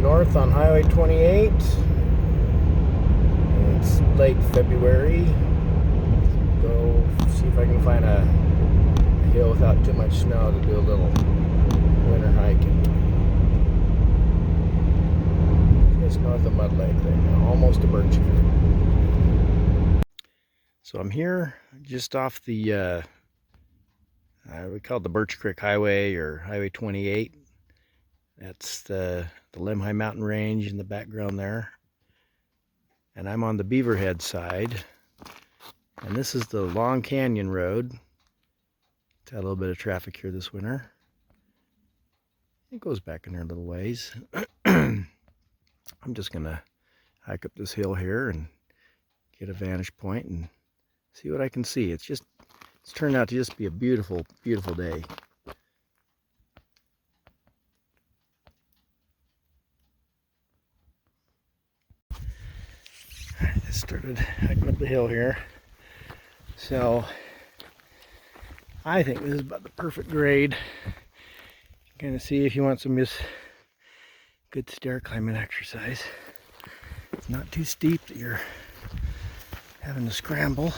north on Highway 28. It's late February. Go see if I can find a hill without too much snow to do a little winter hiking. Just north of Mud Lake right now, almost to Birch Creek. So I'm here just off the we call it the Birch Creek Highway or Highway 28. That's the Lemhi Mountain Range in the background there. And I'm on the Beaverhead side. And this is the Long Canyon Road. It's had a little bit of traffic here this winter. It goes back in there a little ways. I'm just going to hike up this hill here and get a vantage point and see what I can see. It's turned out to just be a beautiful, beautiful day. I just started hiking up the hill here. So I think this is about the perfect grade. Kind of see if you want some just good stair climbing exercise. It's not too steep that you're having to scramble.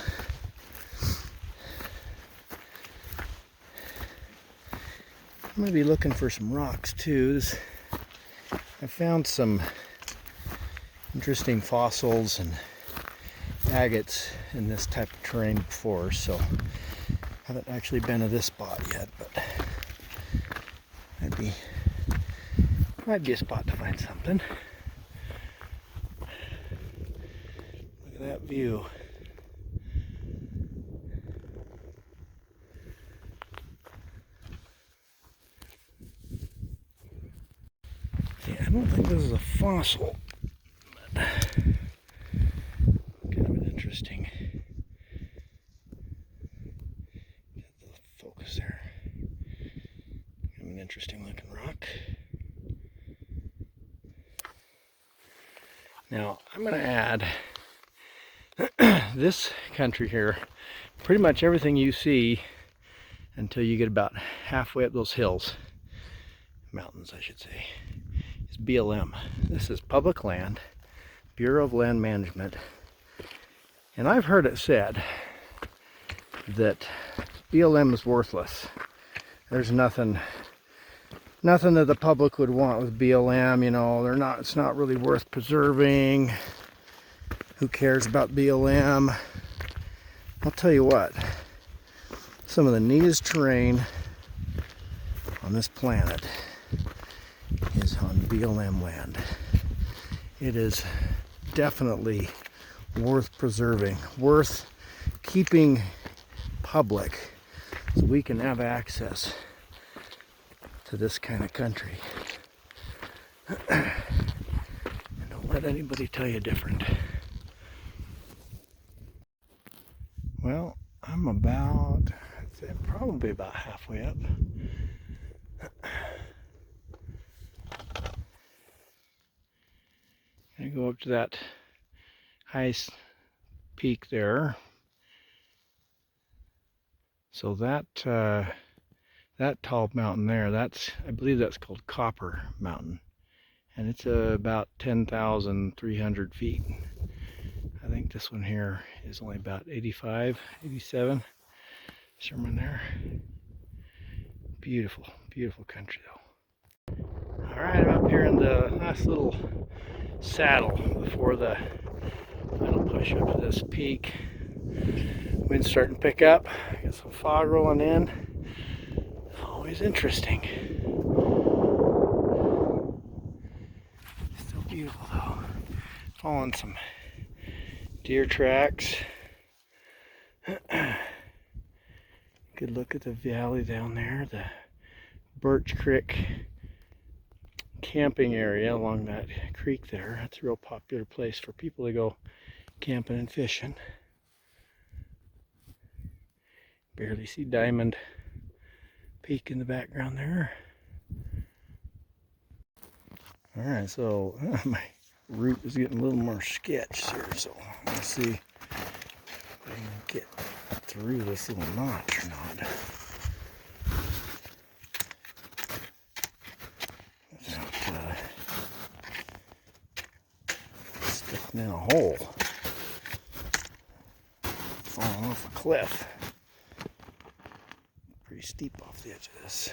I'm going to be looking for some rocks too. I found some interesting fossils and agates in this type of terrain before, so I haven't actually been to this spot yet, but might be a spot to find something. Look at that view. Yeah, I don't think this is a fossil, but kind of an interesting. Get the focus there. Kind of an interesting looking rock. Now I'm going to add this country here. Pretty much everything you see until you get about halfway up those hills, mountains I should say, is BLM. This is public land, Bureau of Land Management. And I've heard it said that BLM is worthless. There's nothing that the public would want with BLM, you know, it's not really worth preserving. Who cares about BLM? I'll tell you what, some of the neatest terrain on this planet is on BLM land. It is definitely worth preserving, worth keeping public so we can have access to this kind of country. And don't let anybody tell you different. Well, I'm I'd say probably about halfway up. I go up to that highest peak there. So that tall mountain there, I believe that's called Copper Mountain, and it's about 10,300 feet. I think this one here is only about 85, 87, somewhere in there. Beautiful, beautiful country though. All right, I'm up here in the last little saddle before the final push up to this peak. Wind's starting to pick up. Got some fog rolling in. Always interesting. Still beautiful though. Following some deer tracks. Good look at the valley down there, the Birch Creek camping area along that creek there. That's a real popular place for people to go camping and fishing. Barely see Diamond Peak in the background there. Alright, so my route is getting a little more sketched here, so let's see if I can get through this little notch or not. Without sitting in a hole. Falling off a cliff. Pretty steep off the edge of this.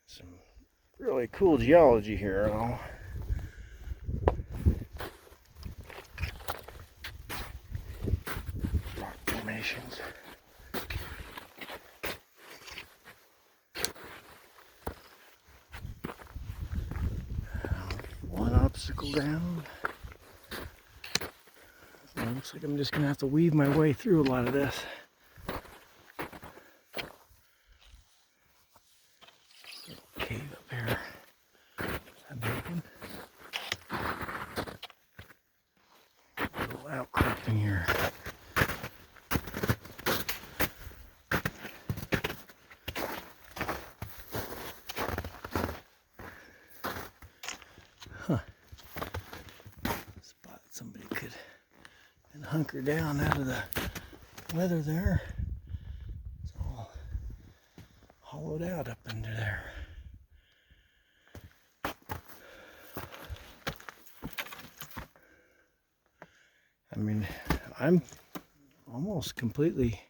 Some really cool geology here, though. Rock formations. One obstacle down. So it looks like I'm just going to have to weave my way through a lot of this. Cave up here. Is that open? A little outcropping here. Huh. Spot somebody could and hunker down out of the weather there. It's all hollowed out up into there. I mean, I'm almost completely,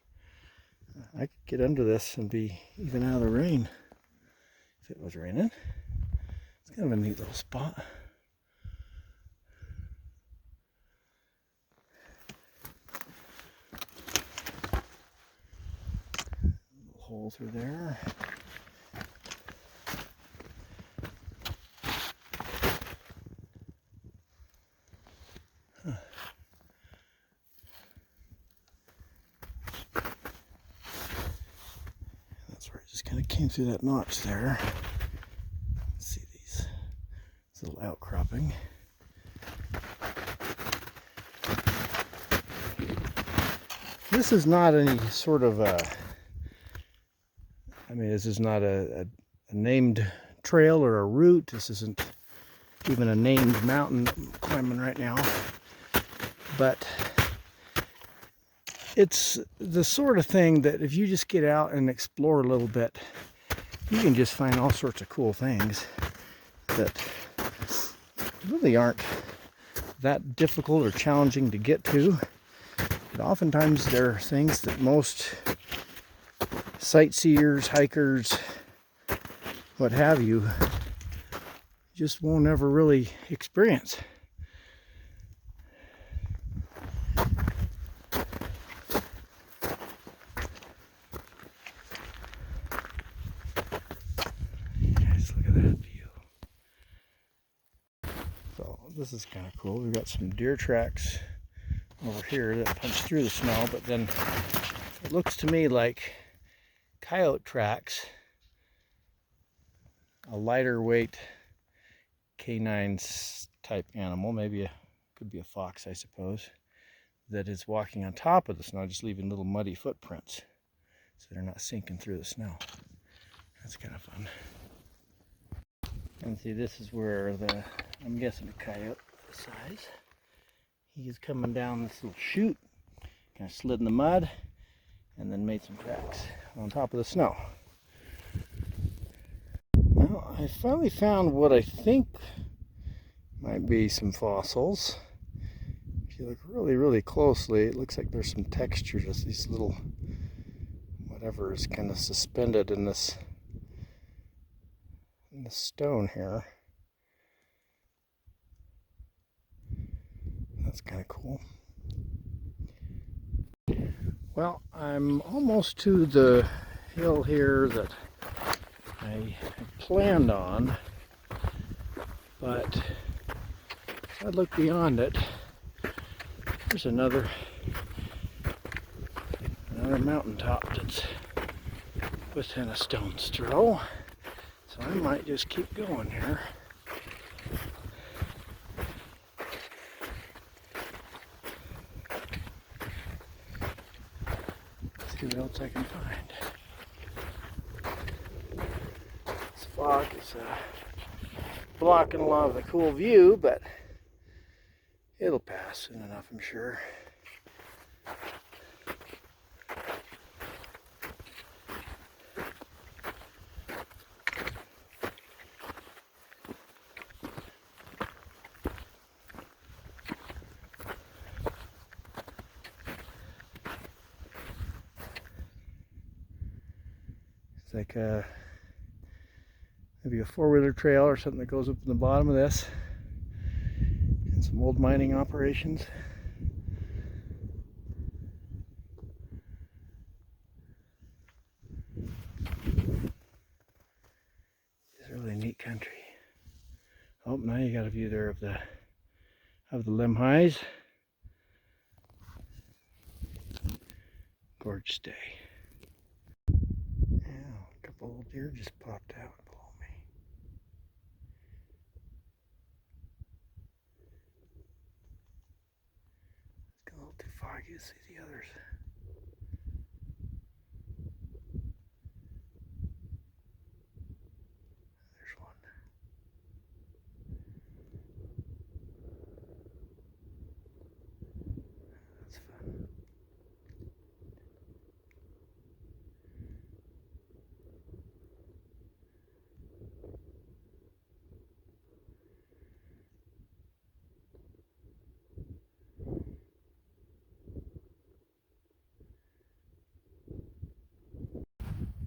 I could get under this and be even out of the rain if it was raining. It's kind of a neat little spot. Little hole through there. Huh. That's where it just kind of came through that notch there. Let's see this little outcropping. This is not any sort of this is not a named trail or a route. This isn't even a named mountain I'm climbing right now. But it's the sort of thing that if you just get out and explore a little bit, you can just find all sorts of cool things that really aren't that difficult or challenging to get to. But oftentimes there are things that most sightseers, hikers, what have you, just won't ever really experience. Guys, look at that view. So this is kind of cool. We've got some deer tracks over here that punch through the snow, but then it looks to me like coyote tracks, a lighter weight canine type animal, could be a fox, I suppose, that is walking on top of the snow, just leaving little muddy footprints so they're not sinking through the snow. That's kind of fun. And see, this is where I'm guessing a coyote the size. He is coming down this little chute, kind of slid in the mud, and then made some tracks on top of the snow. Well, I finally found what I think might be some fossils. If you look really, really closely, it looks like there's some texture, just these little, whatever is kind of suspended in this stone here. That's kind of cool. Well, I'm almost to the hill here that I planned on, but if I look beyond it, there's another mountaintop that's within a stone's throw, so I might just keep going here. See what else I can find. This fog is blocking a lot of the cool view, but It'll pass soon enough, I'm sure. It's like maybe a four-wheeler trail or something that goes up in the bottom of this. And some old mining operations. It's a really neat country. Oh, now you got a view there of the Lemhis. Gorgeous day. Yeah, a couple old deer just popped out below me. It's a little too foggy to see the others. There's one. That's fun.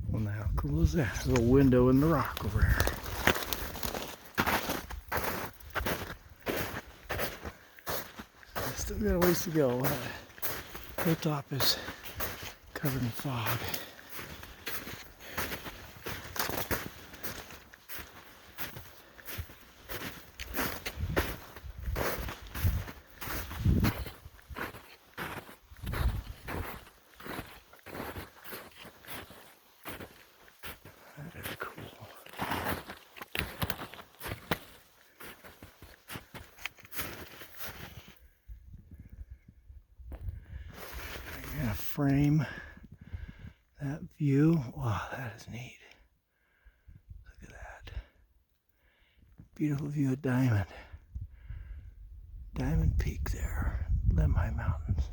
Well, now how cool is that? There's a little window in the rock over there. Still got a ways to go. Hilltop is covered in fog. That is cool. I'm gonna frame that view. Wow, that is neat. Look at that. Beautiful view of Diamond Peak there, Lemhi Mountains.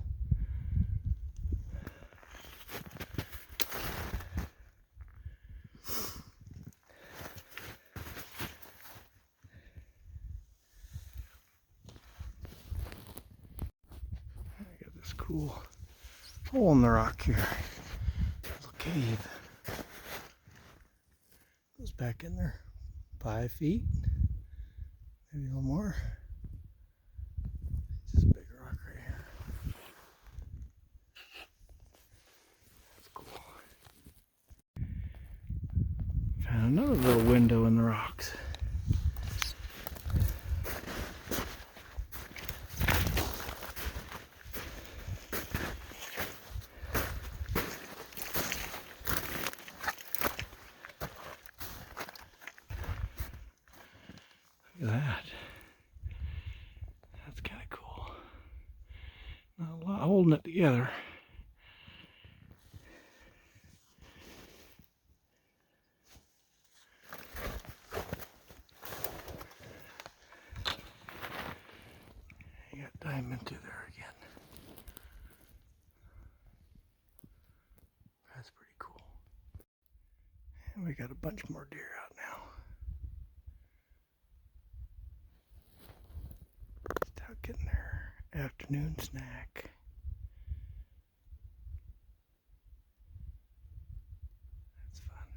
I got this cool hole in the rock here. Little cave. Goes back in there 5 feet, maybe a little more. It's just a big rock right here. That's cool. Found another little window in the rocks. Look at that. That's kind of cool. Not a lot holding it together. You got diamond through there again. That's pretty cool. And we got a bunch more deer out now. Just out getting their afternoon snack. That's fun.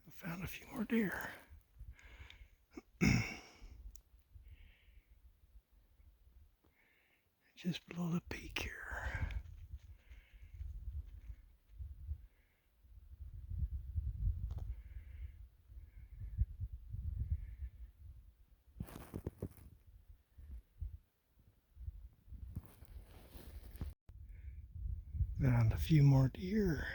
I found a few more deer. Just below the peak here. Found a few more deer.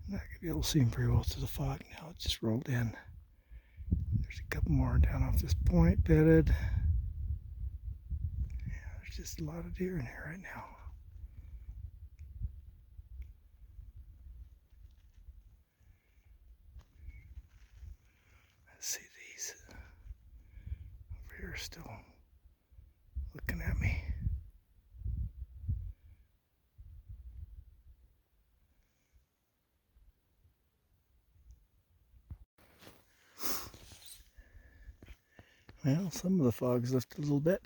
Not gonna be able to see them very well through the fog now. It just rolled in. There's a couple more down off this point bedded. Yeah, there's just a lot of deer in here right now. still looking at me. Well, some of the fog's lifted a little bit.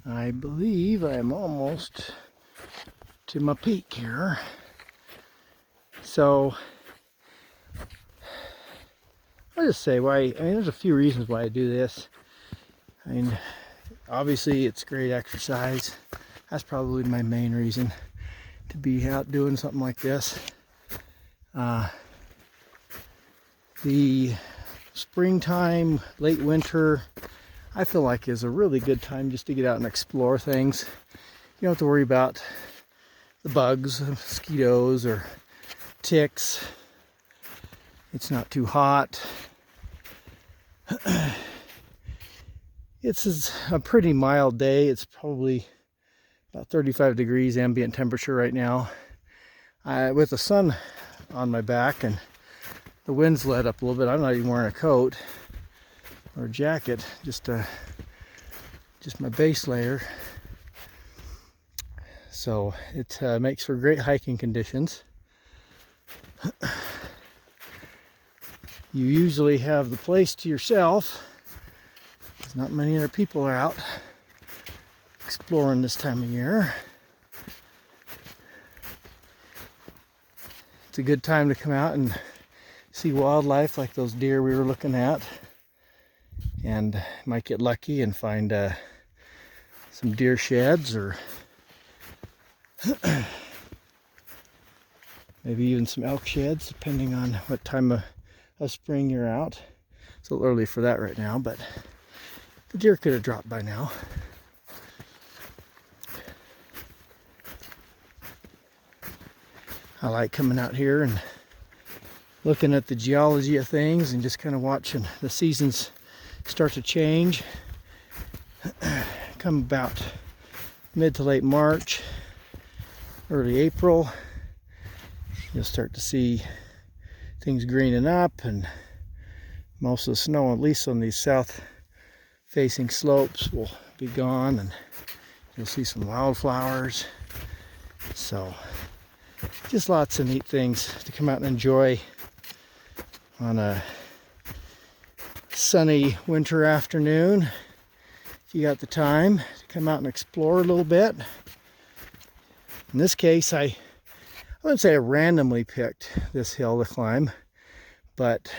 I believe I'm almost to my peak here. So, I'll just say why. I mean, there's a few reasons why I do this. I mean, obviously it's great exercise. That's probably my main reason to be out doing something like this. The springtime, late winter, I feel like is a really good time just to get out and explore things. You don't have to worry about the bugs, mosquitoes, or ticks. It's not too hot. It's a pretty mild day. It's probably about 35 degrees ambient temperature right now. With the sun on my back and the wind's let up a little bit, I'm not even wearing a coat or a jacket, just my base layer. So it makes for great hiking conditions. You usually have the place to yourself. There's not many other people are out exploring this time of year. It's a good time to come out and see wildlife like those deer we were looking at, and might get lucky and find some deer sheds, or maybe even some elk sheds, depending on what time of spring you're out. It's a little early for that right now, but the deer could have dropped by now. I like coming out here and looking at the geology of things and just kind of watching the seasons start to change. Come about mid to late March, early April, you'll start to see things greening up, and most of the snow, at least on these south facing slopes, will be gone, and you'll see some wildflowers. So just lots of neat things to come out and enjoy on a sunny winter afternoon. If you got the time to come out and explore a little bit. In this case, I wouldn't say I randomly picked this hill to climb, but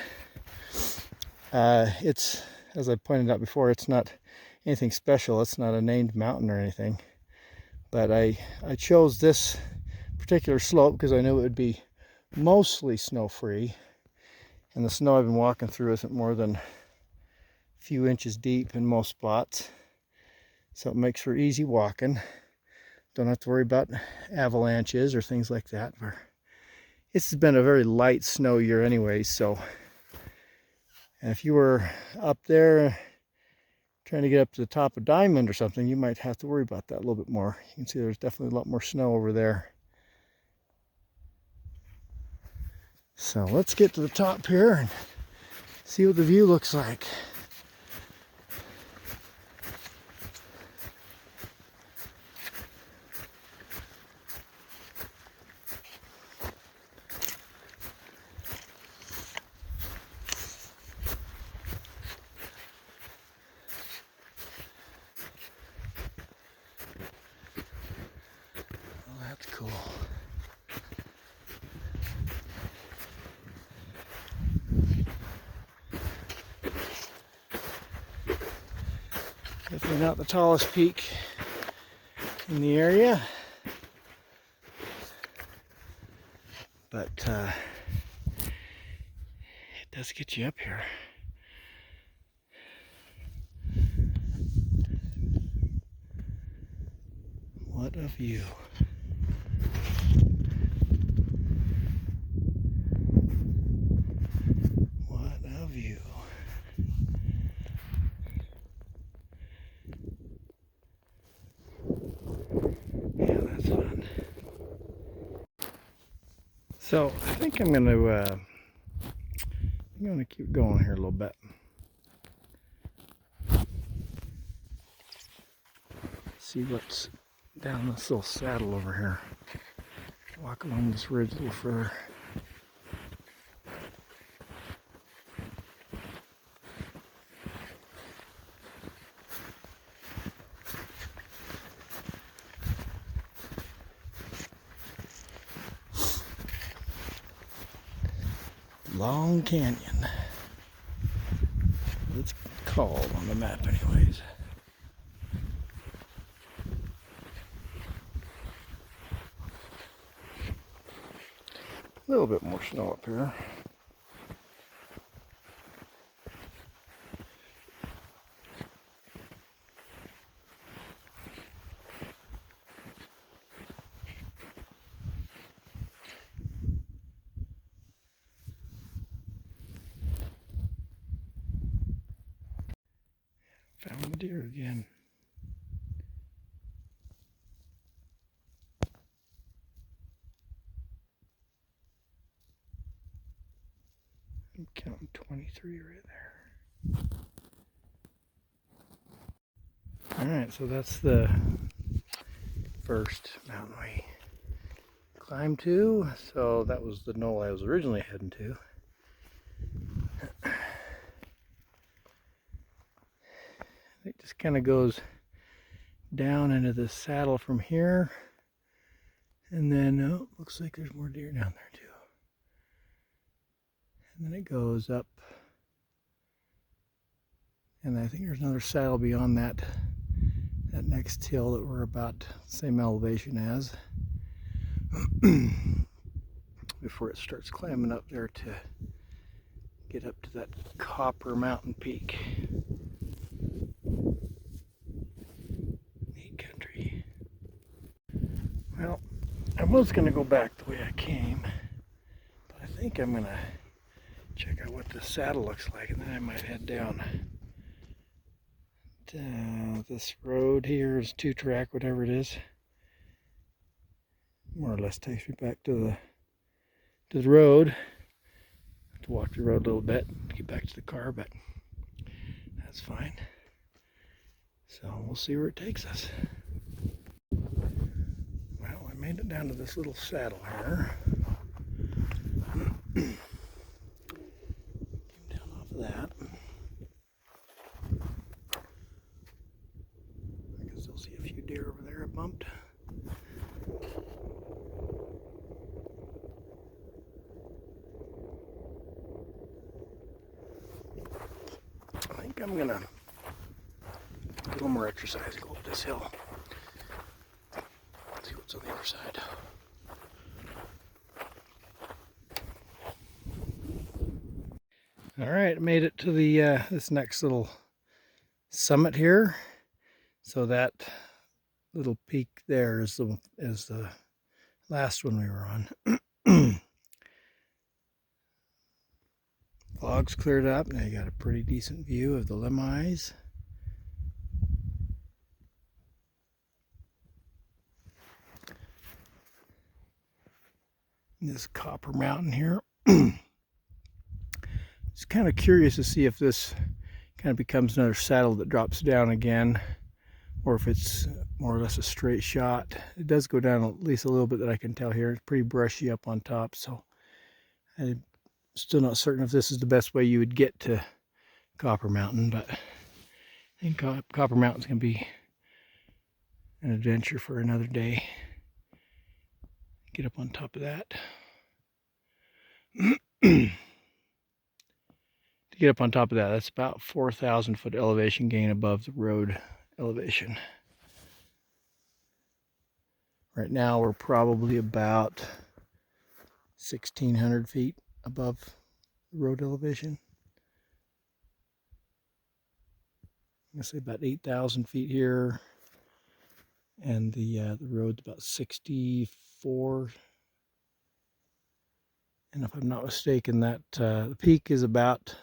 it's, as I pointed out before, it's not anything special. It's not a named mountain or anything. But I chose this particular slope because I knew it would be mostly snow-free, and the snow I've been walking through isn't more than a few inches deep in most spots, so it makes for easy walking. Don't have to worry about avalanches or things like that. This has been a very light snow year anyway, so, and if you were up there trying to get up to the top of Diamond or something, you might have to worry about that a little bit more. You can see there's definitely a lot more snow over there. So let's get to the top here and see what the view looks like. Well, that's cool. Definitely not the tallest peak in the area, but it does get you up here. What a view. What a view. Yeah, that's fun. So I think I'm gonna keep going here a little bit. See what's down this little saddle over here. Walk along this ridge a little further. Long Canyon. It's called on the map anyways. A little bit more snow up here. Found the deer again. I'm counting 23 right there. Alright, so that's the first mountain we climbed to. So that was the knoll I was originally heading to. It just kind of goes down into the saddle from here. And then, oh, looks like there's more deer down there too. And then it goes up. And I think there's another saddle beyond that next hill that we're about the same elevation as. Before it starts climbing up there to get up to that Copper Mountain Peak. Neat country. Well, I was going to go back the way I came, but I think I'm going to check out what the saddle looks like, and then I might head down. This road here is 2-track, whatever it is. More or less takes me back to the road. Have to walk the road a little bit to get back to the car, but that's fine. So we'll see where it takes us. Well, I made it down to this little saddle here. Came down off of that. I can still see a few deer over there I bumped. I think I'm gonna get a little more exercise and go up this hill. See what's on the other side. All right, I made it to the this next little summit here. So that little peak there is the last one we were on. Fog's cleared up. Now you got a pretty decent view of the Lemmis. This Copper Mountain here. It's kind of curious to see if this kind of becomes another saddle that drops down again, or if it's more or less a straight shot. It does go down at least a little bit that I can tell here. It's pretty brushy up on top, so I'm still not certain if this is the best way you would get to Copper Mountain, but I think Copper Mountain's going to be an adventure for another day. Get up on top of that. To get up on top of that, that's about 4,000 foot elevation gain above the road elevation. Right now we're probably about 1,600 feet above the road elevation. I'm gonna say about 8,000 feet here, and the road's about 64. And if I'm not mistaken, that the peak is about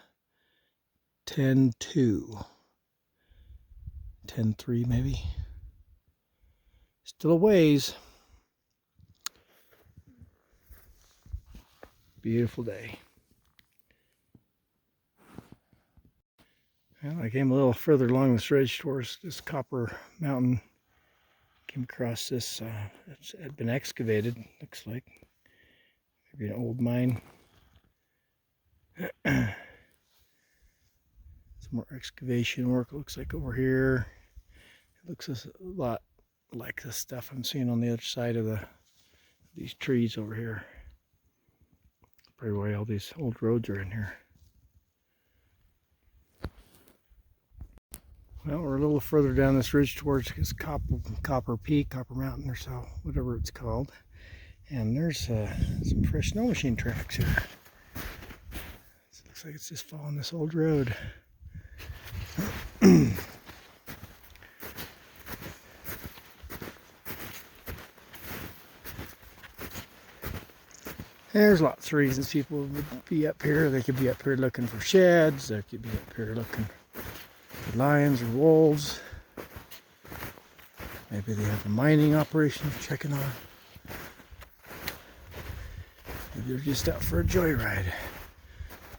10.2, 10.3 maybe. Still a ways. beautiful day. Well, I came a little further along this ridge towards this Copper Mountain. Came across this, it had been excavated, looks like. Maybe an old mine. Some more excavation work, looks like over here. It looks a lot like the stuff I'm seeing on the other side of these trees over here. Probably why all these old roads are in here. Well, we're a little further down this ridge towards this Copper Peak, Copper Mountain or so, whatever it's called. And there's some fresh snow machine tracks here. It looks like it's just following this old road. There's lots of reasons people would be up here. They could be up here looking for sheds. They could be up here looking for lions or wolves. Maybe they have a mining operation checking on. Maybe they're just out for a joyride.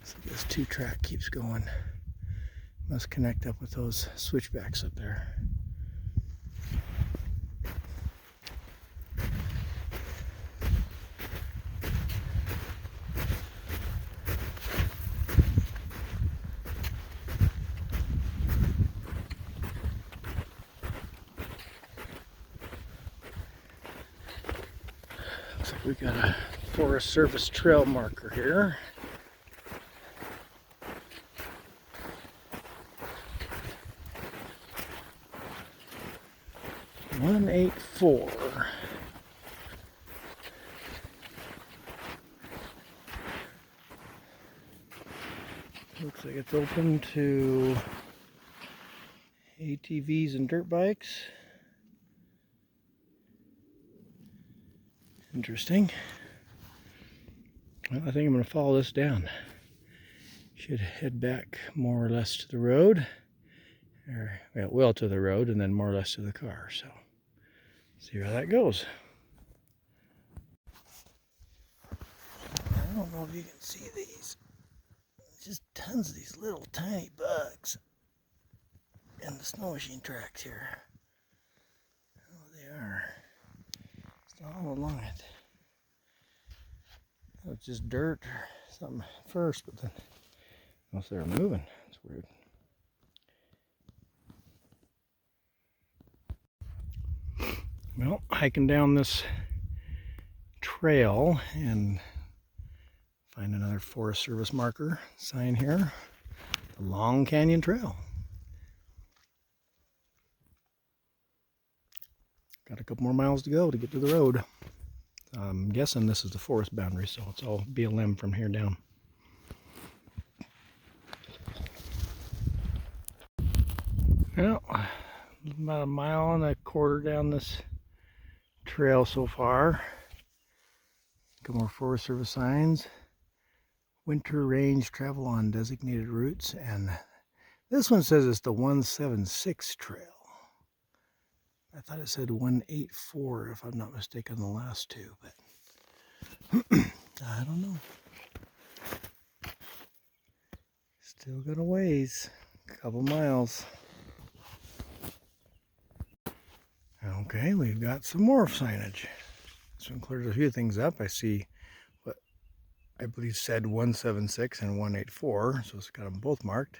So this 2-track keeps going. Must connect up with those switchbacks up there. Looks like we got a Forest Service trail marker here. (184). Looks like it's open to ATVs and dirt bikes. Interesting. Well, I think I'm going to follow this down. Should head back more or less to the road. Or, well, to the road and then more or less to the car. So, see how that goes. I don't know if you can see these. Just tons of these little tiny bugs in the snow machine tracks here. Oh, they are. It's all along it. It's just dirt or something first, but then once they're moving, it's weird. Well, hiking down this trail and find another Forest Service marker sign here, the Long Canyon Trail. Got a couple more miles to go to get to the road. I'm guessing this is the forest boundary, so it's all BLM from here down. Well, about a mile and a quarter down this trail so far. A couple more Forest Service signs. Winter range travel on designated routes, and this one says it's the 176 trail. I thought it said 184 if I'm not mistaken, the last two, but I don't know. Still got a ways, a couple miles. Okay, we've got some more signage. This one clears a few things up. I see what I believe said 176 and 184, so it's got them both marked.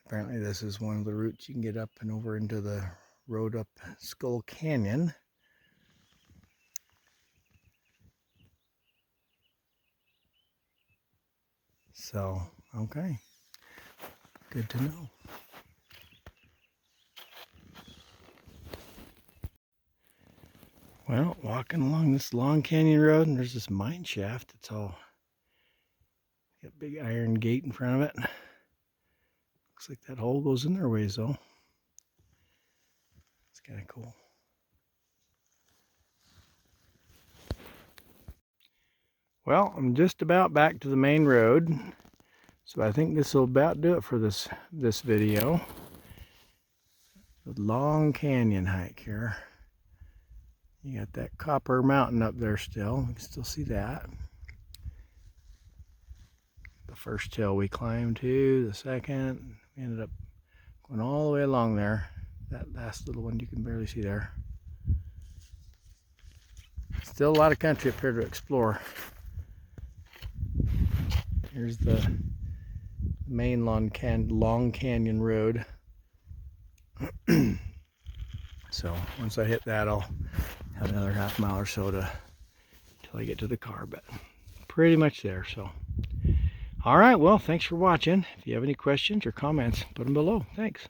Apparently this is one of the routes you can get up and over into the road up Skull Canyon. So, okay, good to know. Well, walking along this Long Canyon Road, and there's this mine shaft. It's all got a big iron gate in front of it. Looks like that hole goes in there ways though. It's kind of cool. Well, I'm just about back to the main road, so I think this will about do it for this video. The Long Canyon hike here. You got that Copper Mountain up there still. You can still see that. the first hill we climbed to, the second. We ended up going all the way along there. That last little one you can barely see there. Still a lot of country up here to explore. Here's the main Long Canyon Road. So once I hit that, I'll have another half mile or so till I get to the car, but pretty much there. So all right, well, thanks for watching. If you have any questions or comments, put them below. Thanks.